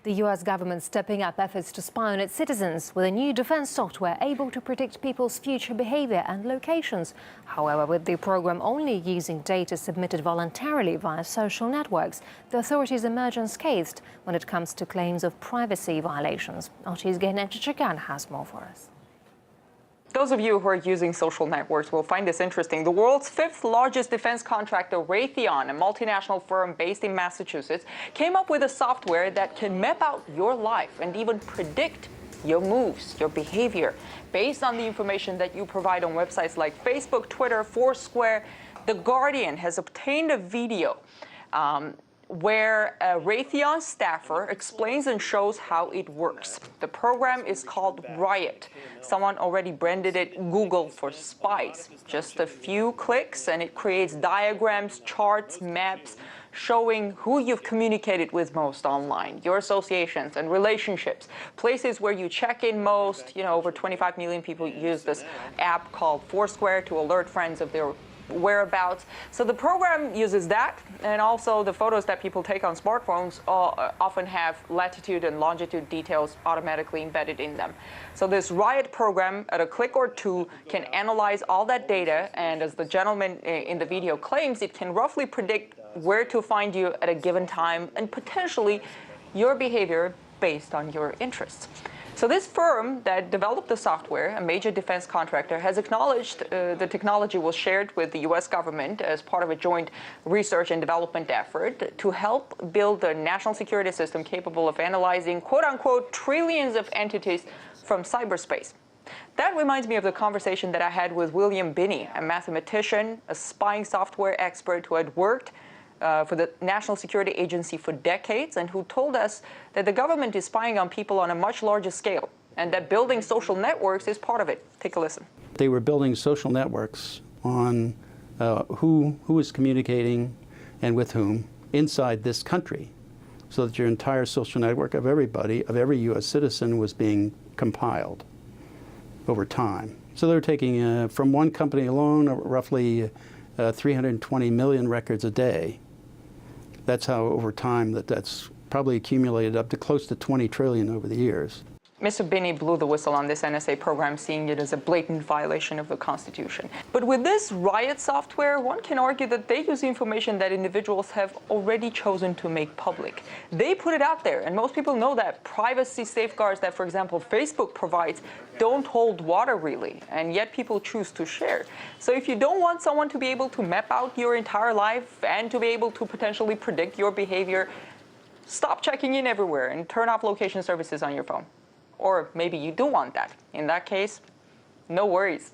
The US government stepping up efforts to spy on its citizens with a new defense software able to predict people's future behavior and locations. However, with the program only using data submitted voluntarily via social networks, the authorities emerge unscathed when it comes to claims of privacy violations. RT's Gehnet Chigan has more for us. Those of you who are using social networks will find this interesting. The world's fifth largest defense contractor, Raytheon, a multinational firm based in Massachusetts, came up with a software that can map out your life and even predict your moves, your behavior, based on the information that you provide on websites like Facebook, Twitter, Foursquare. The Guardian has obtained a video where a Raytheon staffer explains and shows how it works. The program is called Riot. Someone already branded it Google for spies. Just a few clicks and it creates diagrams, charts, maps, showing who you've communicated with most online, your associations and relationships, places where you check in most. You know, over 25 million people use this app called Foursquare to alert friends of their whereabouts. So the program uses that, and also the photos that people take on smartphones often have latitude and longitude details automatically embedded in them. So this Riot program, at a click or two, can analyze all that data, and as the gentleman in the video claims, it can roughly predict where to find you at a given time and potentially your behavior based on your interests. So this firm that developed the software, a major defense contractor, has acknowledged the technology was shared with the U.S. government as part of a joint research and development effort to help build a national security system capable of analyzing, quote-unquote, trillions of entities from cyberspace. That reminds me of the conversation that I had with William Binney, a mathematician, a spying software expert who had worked for the National Security Agency for decades, and who told us that the government is spying on people on a much larger scale, and that building social networks is part of it. Take a listen. They were building social networks on who is communicating and with whom inside this country, so that your entire social network of everybody, of every U.S. citizen, was being compiled over time. So they're taking, from one company alone, roughly 320 million records a day. That's how, over time, that's probably accumulated up to close to 20 trillion over the years. Mr. Binney blew the whistle on this NSA program, seeing it as a blatant violation of the Constitution. But with this Riot software, one can argue that they use information that individuals have already chosen to make public. They put it out there, and most people know that privacy safeguards that, for example, Facebook provides don't hold water, really, and yet people choose to share. So if you don't want someone to be able to map out your entire life and to be able to potentially predict your behavior, stop checking in everywhere and turn off location services on your phone. Or maybe you do want that. In that case, no worries.